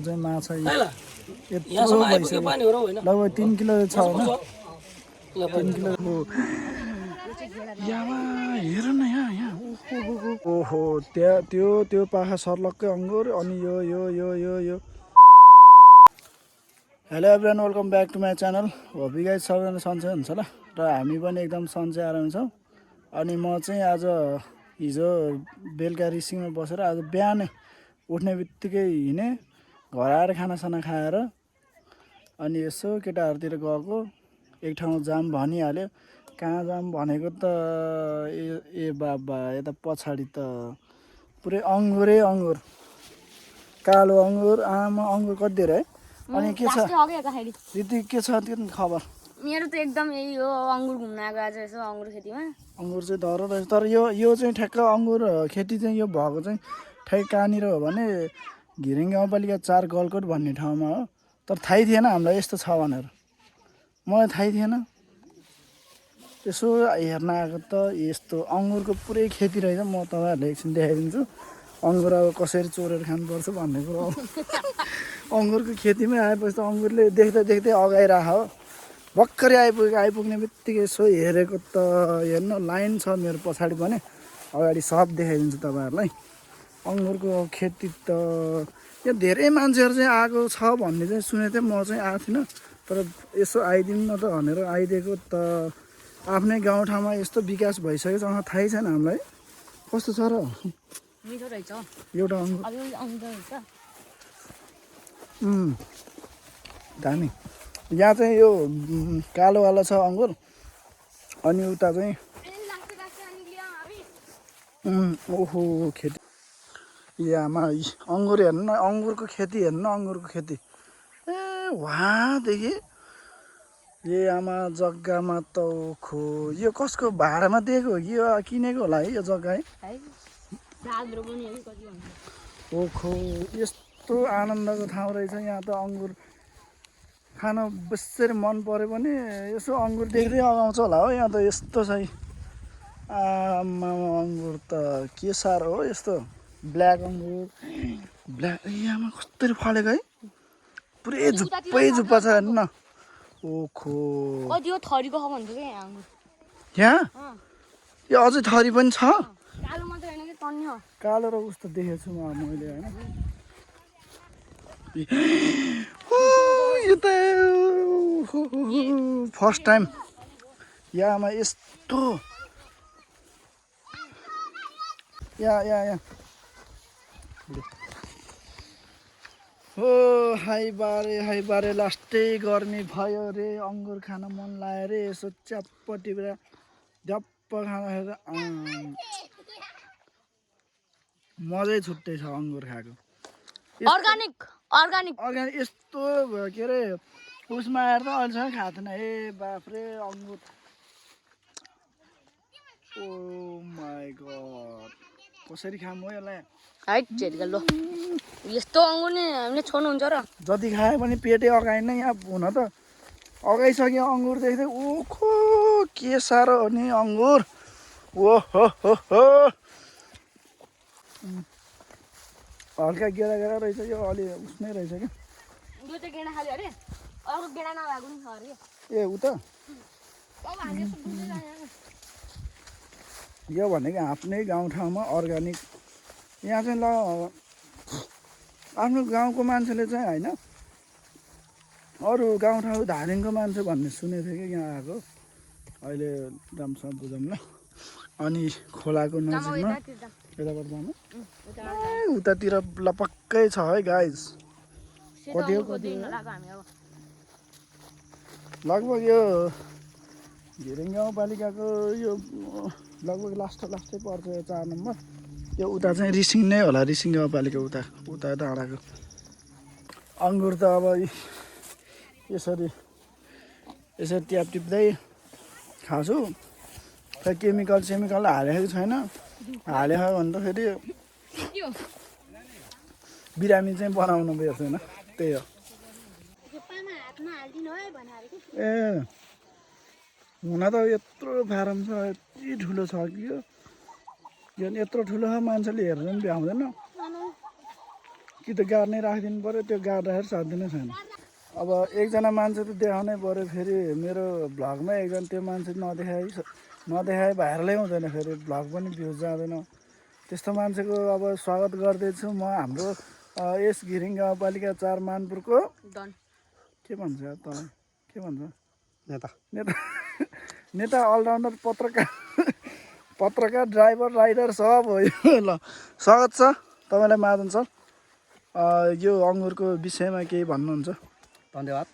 चाहिँ माछा यत्रो भइसक्यो लगभग 3 किलो छ होइन 3 किलो यामा हेर न यहाँ ओहो त्यो पाखा सर्लक्कै अङ्गुर अनि यो hello everyone welcome back to my channel hope you guys सबैजना सन्चै हुन्छ ल र हामी पनि एकदम सन्चै आराम छौँ। अनि म चाहिँ आज हिजो बेलुका रिसिङमा बसेर आज बिहानै उठ्ने बित्तिकै हिँडेँ घर आएर खानासाना खाएर अनि यसो केटाहरूतिर गएको एक ठाउँमा जाम भनिहाल्यो कहाँ जाम भनेको त ए बाबा यता पछाडि त पुरै अङ्गुरै अङ्गुर कालो अङ्गुर आमा अङ्गुर कति धेरै है। अनि के छ दिदी के छ त्यो खबर? मेरो त एकदम यही हो अङ्गुर घुम्न आएको आज यसो अङ्गुर खेतीमा। अङ्गुर चाहिँ धर रहेछ तर यो चाहिँ ठ्याक्क अङ्गुर खेती चाहिँ यो भएको चाहिँ ठ्याक्क कहाँनिर हो भने घिरिङ गाउँपालिका 4 गलकोट भन्ने ठाउँमा हो। तर थाहै थिएन हामीलाई यस्तो छ भनेर, मलाई थाहै थिएन। यसो हेर्न आएको त यस्तो अङ्गुरको पुरै खेती रहेछ। म तपाईँहरूलाई एकछिन देखाइदिन्छु अङ्गुर अब कसरी चोरेर खानुपर्छ भन्ने कुरो। अङ्गुरको खेतीमै आएपछि त अङ्गुरले देख्दै देख्दै अगाइरह हो। भर्खरै आइपुग्ने बित्तिकै यसो हेरेको त हेर्नु लाइन छ मेरो पछाडि पनि, अगाडि सब देखाइदिन्छु तपाईँहरूलाई। अङ्गुरको खेती त यहाँ धेरै मान्छेहरू चाहिँ आएको छ भन्ने चाहिँ सुनेको थिएँ, म चाहिँ आएको थिइनँ। तर यसो आइदिउँ न त भनेर आइदिएको त आफ्नै गाउँठाउँमा यस्तो विकास भइसकेको छ थाहै छैन हामीलाई कस्तो छ र। मिठो रहेछ एउटा अङ्गुर दामी। यहाँ चाहिँ यो कालोवाला छ अङ्गुर अनि उता चाहिँ ओहो खेती यामा अङ्गुर हेर्नु न, अङ्गुरको खेती हेर्नु न, अङ्गुरको खेती ए वहाँदेखि ए आमा जग्गामा त ओखो यो कसको भाडामा दिएको हो कि यो किनेको होला है यो जग्गा है। ओखो यस्तो आनन्दको ठाउँ रहेछ यहाँ त। अङ्गुर खान बेसरी मन पऱ्यो भने यसो अङ्गुर देख्दै अगाउँछ होला हो। यहाँ त यस्तो छ आमा अङ्गुर त के साह्रो हो यस्तो ब्ल्याक अङ्गुर ब्ल्याक यहाँमा कस्तरी फलेको है पुरै झुप्पा छ हेर्नु न। ओखो थरीको भन्छु कि यहाँ यो अझै थरी पनि छ। कालो मात्रै होइन कि तन्नी हो। कालो र उस्तो देखेको छु मैले होइन। यो त फर्स्ट टाइम यहाँमा यस्तो यहाँ हो हाई बारे लास्टै गर्मी भयो रे। अङ्गुर खान मन लाग्यो रे। यसो च्याप्प टिपेर झप्प खाँदाखेरि मजै छुट्टै छ अङ्गुर खाएको। अर्गानिक यस्तो के अरे उसमा आएर त अहिलेसम्म खाएको थिएन। ए बाफ्रे अङ्गुर ओ माई गड कसरी खाऊँ हो यसलाई लो यस्तो अङ्गुर नि हामीले छोड्नुहुन्छ र जति खायो भने पेटै अगाएन। यहाँ हुन त अगाइसक्यो अङ्गुर देख्दै ओखो के साह्रो हो नि अङ्गुर ओहो हल्का गेडा रहेछ यो अलि उसमै रहेछ क्या। यो चाहिँ गेडा खाल्यो अरे अर्को गेडा नभएको नि छ अरे ए उ त यो भनेको आफ्नै गाउँठाउँमा अर्ग्यानिक यहाँ चाहिँ ल आफ्नो गाउँको मान्छेले चाहिँ होइन अरू गाउँठाउँ धादिङको मान्छे भन्ने सुनेको थियो कि यहाँ आएको अहिले राम्रोसँग बुझौँ ल। अनि खोलाको नजिकमा यताबाट जानु उतातिर लपक्कै छ है गाइज। कति हो लगभग यो घिरिङ गाउँपालिकाको यो लगभग लास्टै पर्छ यो 4 नम्बर। यो उता चाहिँ रिसिङ नै होला, रिसिङ गाउँपालिका उता डाँडाको अङ्गुर त अब यसरी ट्याप टिप्दै खान्छु। खै केमिकल हालेको छैन। हालेको भने त फेरि बिरामी चाहिँ बनाउनु पर्दैन त्यही हो। ए हुन त यत्रो फारम छ यति ठुलो छ कि यो यत्रो ठुलो मान्छेले हेरेर पनि भ्याउँदैन। कि त गाड्नै राखिदिनु पऱ्यो, त्यो गाड्दाखेरि सक्दिनै छैन। अब एकजना मान्छे त देखाउनै पऱ्यो, फेरि मेरो भ्लगमा एकजना त्यो मान्छे नदेखाए भाइरलै हुँदैन, फेरि भ्लग पनि भ्युज जाँदैन। त्यस्तो मान्छेको अब स्वागत गर्दैछु म हाम्रो यस घिरिङ गाउँपालिका 4 मानपुरको के भन्छ तँलाई, के भन्छ, नेता नेता नेता अलराउन्डर पत्रकार ड्राइभर राइडर सब हो यो। ल स्वागत छ तपाईँलाई महाजन सर। यो अङ्गुरको विषयमा केही भन्नुहुन्छ? धन्यवाद।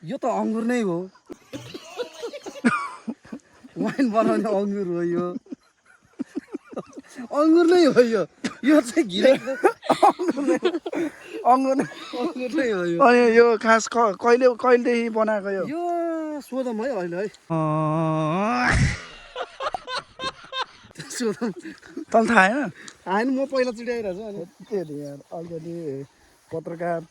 यो त अङ्गुर नै हो, वाइन बनाउने अङ्गुर हो यो, अङ्गुर नै हो यो। यो चाहिँ घिरे अङ्गुर नै हो यो। अनि यो खास कहिलेदेखि बनाएको यो? यो सोधौँ है अहिले है, सोधौँ। तँलाई थाहा होइन? आएन, म पहिलाचोटि आइरहेको छु। अनि त्यही यार अलिकति पत्रकार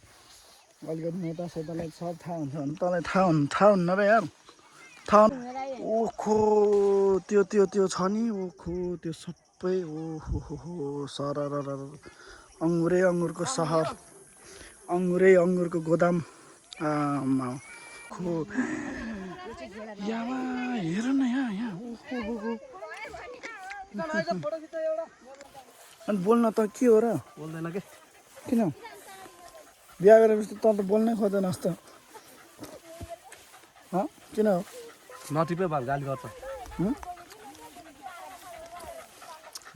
अलिकति नेता सेतालाई सब थाहा हुन्छ भने तँलाई थाहा हुन्न र यार। थाहा ओखो त्यो छ नि, ओखो त्यो सबै ओहो सरर अङ्गुरै अङ्गुरको सहर, अङ्गुरै अङ्गुरको गोदाम। खो यामा हेर न यहाँ ओहो। अनि बोल्न त के हो र? बोल्दैन के? किन बिहा गरेपछि त त बोल्नै खोज्दैनस् त? किन हो? नटिपे भए गाली गर्छ।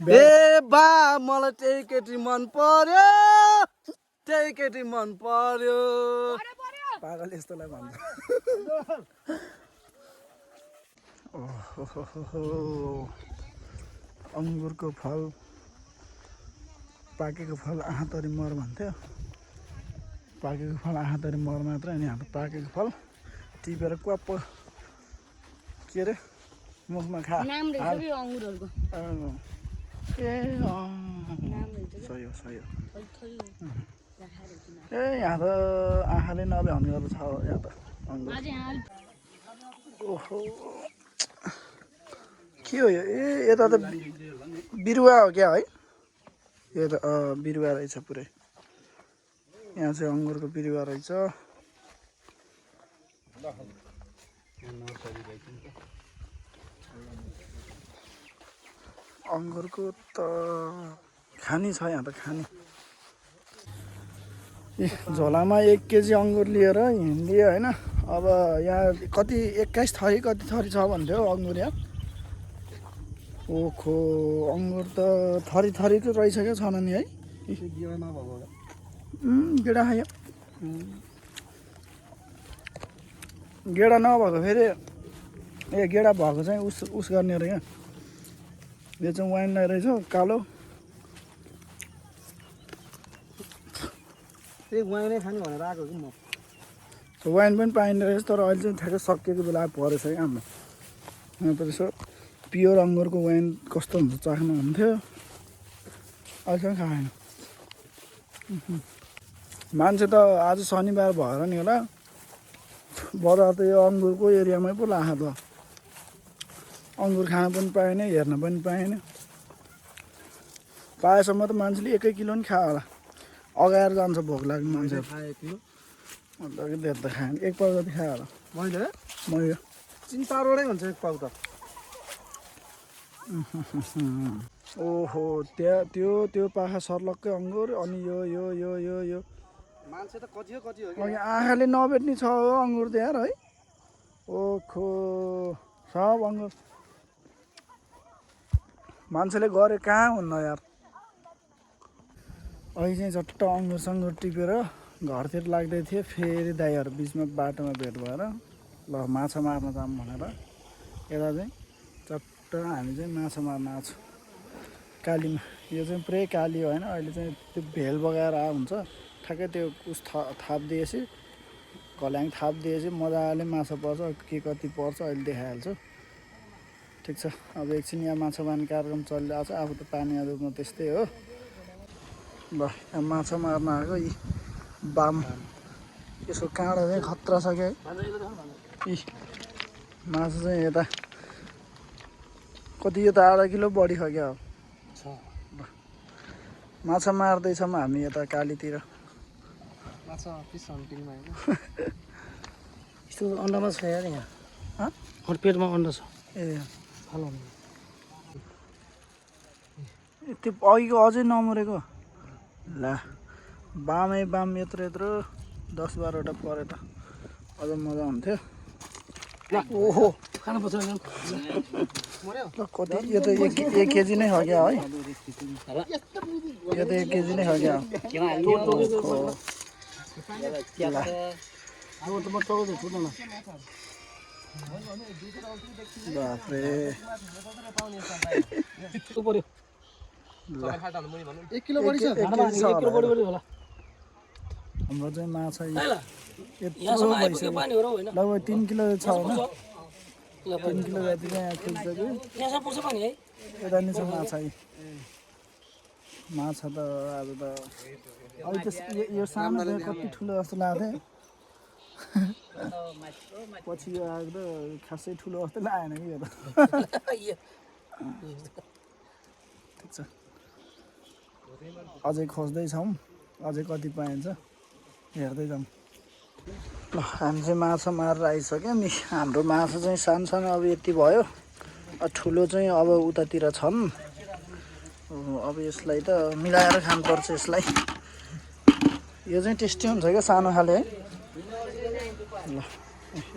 ए बा मलाई त्यही केटी मन पर्यो, त्यही केटी मन पर्यो। पागल यस्तोलाई भन्छ। ओहो अङ्गुरको फल, पाकेको फल आँखा तरी मर भन्थ्यो। पाकेको फल आँखा तरी मर मात्र, अनि हाम्रो पाकेको फल टिपेर क्वाप के अरे मुखमा खा। सही हो। ए यहाँ त आँखाले नभ्याउने गरेर छ यहाँ त अङ्गुर। ओहो के हो यो? ए यता त बिरुवा हो क्या है? यो त बिरुवा रहेछ पुरै। यहाँ चाहिँ अङ्गुरको बिरुवा रहेछ। अङ्गुरको त खानी छ यहाँ त, खानी। ए झोलामा 1 केजी अङ्गुर लिएर हिँडियो होइन। अब यहाँ कति 21 थरी कति थरी छ भन्थ्यो अङ्गुर यहाँ। ओखो अङ्गुर त थरी थरीको रहेछ क्या छन नि है। गेडा खायो, गेडा नभएको फेरि ए गेडा भएको चाहिँ उस गर्ने अरे क्या। यो चाहिँ वाइन रहेछ कालो। त्यही वाइनै खाने भनेर आएको कि म। वाइन पनि पाइने रहेछ, तर अहिले चाहिँ ठ्याक्कै सकिएको बेला परेछ क्या हाम्रो। यहाँ त यसो प्योर अङ्गुरको वाइन कस्तो हुन्छ चाख्नु हुन्थ्यो, अहिलेसम्म खाएन। मान्छे त आज शनिबार भएर नि होला, बजार त यो अङ्गुरको एरियामै पो लाग्छ त। अङ्गुर खान पनि पाएन, हेर्न पनि पाएन। पाएसम्म त मान्छेले 1 किलो नि खायो होला, अगाएर जान्छ भोक लाग्ने मान्छेहरू। अन्त धेरै त खाएन, 1 पाउ जति खायो होला। मैले चिन्तारोडै हुन्छ 1 पाउ त। ओहो त्यहाँ त्यो पाखा सर्लक्कै अङ्गुर। अनि यो मान्छे त कति हो अघि आँखाले नभेट्ने छ हो अङ्गुर त यार है। ओखो सब अङ्गुर मान्छेले गरे कहाँ हुन्न यार। अहिले चाहिँ झट्ट अङ्गुर सङ्गुर टिपेर घरतिर लाग्दै थिएँ, फेरि दाइहरू बिचमा बाटोमा भेट भएर ल माछा मार्न जाऊँ भनेर यता चाहिँ चट्ट हामी चाहिँ माछा मार्न आएको छु कालीमा। यो चाहिँ पुरै काली हो होइन, अहिले चाहिँ त्यो भेल बगाएर हुन्छ ठ्याक्कै त्यो उस थापिदिएपछि घल्याङ थापिदिएपछि मजाले माछा पर्छ। के कति पर्छ अहिले देखाइहाल्छु। ठिक छ, अब एकछिन यहाँ माछा मार्ने कार्यक्रम चलिरहेको छ। आफू त पानीमा डुब्नु त्यस्तै हो। ल यहाँ माछा मार्न आएको यी बाम, यसको काँडा चाहिँ खतरा छ क्या है। यी माछा चाहिँ यता कति, यो त आधा किलो बढी छ क्या हो। माछा मार्दैछौँ हामी यता कालीतिर। माछा फिस हन्टिङमा होइन यस्तो अन्डामा छ यार यहाँ हँ? पेटमा अन्डा छ ए फालो त्यो अघिको अझै नमरेको ला बामै बाम यत्रो यत्रो 10-12वटा परे त अझ मजा हुन्थ्यो। ओहो खानु पर्छ ल कति यो त 1 केजी नै हो क्या है, यो त 1 केजी नै हो क्या। अब त म चलाउँदै छुट्दैन बाफ्रे पर्यो 1 किलो बढी छ 1 केजी छ 1 किलो बढी बढी होला हाम्रो चाहिँ माछा यत्रो यहाँसम्म आइपुग्यो भइसक्यो, पानी हो र होइन लगभग 3 किलो छ होइन, यहाँ 3 किलो जति चाहिँ यहाँ खिच्दैछु। यहाँसम्म पुग्छ पानी है यता नि छ माछा माछा त आज त अहिले त यो सानो चाहिँ कति ठुलो जस्तो लाग्थ्यो, पछि यो आएको त खासै ठुलो जस्तो लागेन कि यो त। ठिक छ अझै खोज्दैछौँ, अझै कति पाइन्छ हेर्दै जाउँ। ल हामी चाहिँ माछा मारेर आइसक्यौँ नि। हाम्रो माछा चाहिँ सानो सानो अब यति भयो, ठुलो चाहिँ अब उतातिर छन्। अब यसलाई त मिलाएर खानुपर्छ यसलाई। यो चाहिँ टेस्टी हुन्छ क्या सानो खाले है। ल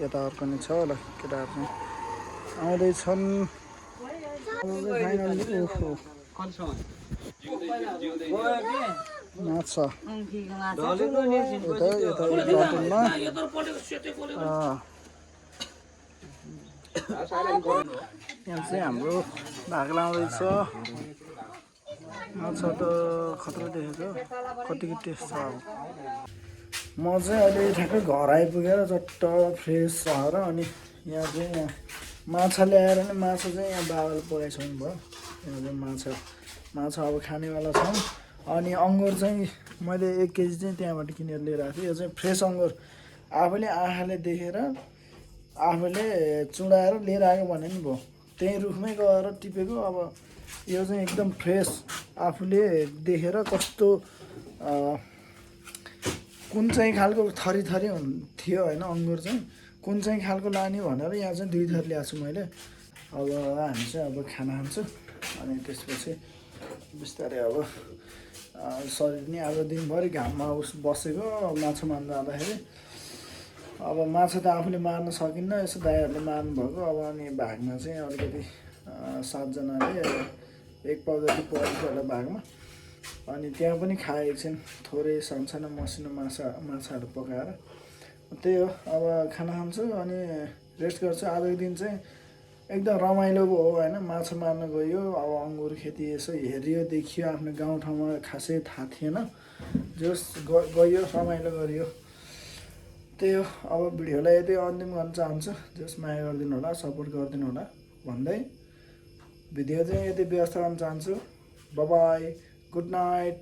यता अर्को नि छ, ल केटाहरू चाहिँ आउँदैछन्। ओहो माछा यता यता कार्टुनमा यहाँ चाहिँ हाम्रो भाग लाउँदैछ। माछा त खतरा देखेको, कतिको टेस्ट छ। अब म चाहिँ अहिले ठ्याक्कै घर आइपुगेर चट्ट फ्रेस भएर अनि यहाँ चाहिँ माछा ल्याएर नि माछा चाहिँ यहाँ बाबाले पकाइसक्नु भयो। यहाँ चाहिँ माछा अब खानेवाला छौँ। अनि अङ्गुर चाहिँ मैले 1 केजी चाहिँ त्यहाँबाट किनेर लिएर आएको थिएँ। यो चाहिँ फ्रेस अङ्गुर आफूले आँखाले देखेर आफूले चुडाएर लिएर आएको भने नि भयो, त्यहीँ रुखमै गएर टिपेको। अब यो चाहिँ एकदम फ्रेस आफूले देखेर कस्तो कुन चाहिँ खालको थरी थियो होइन अङ्गुर चाहिँ कुन चाहिँ खालको लाने भनेर यहाँ चाहिँ 2 थरी ल्याएको छु मैले। अब हामी चाहिँ अब खाना खान्छौँ अनि त्यसपछि बिस्तारै अब शरीर नि अब दिनभरि घाममा बसेको माछा मार्न जाँदाखेरि अब माछा त आफूले मार्न सकिन्न, यसो दाइहरूले मार्नु भएको। अब अनि भागमा चाहिँ अलिकति 7 जनाले 1 पाउ जति परेको होला भागमा। अनि त्यहाँ पनि खाएँ एकछिन थोरै सानो मसिनो माछाहरू पकाएर। त्यही हो अब खाना खान्छु अनि रेस्ट गर्छु। आजको दिन चाहिँ एकदम रमाइलो पो हो होइन, माछा मार्न गयो, अब अङ्गुर खेती यसो हेरियो देखियो, आफ्नो गाउँठाउँमा खासै थाहा थिएन, जस गयो रमाइलो गरियो। त्यही हो अब भिडियोलाई यति अन्तिम गर्न चाहन्छु। जस माया गरिदिनु होला, सपोर्ट गरिदिनु होला भन्दै भिडियो चाहिँ यति व्यस्त गर्न चाहन्छु। By by, good night.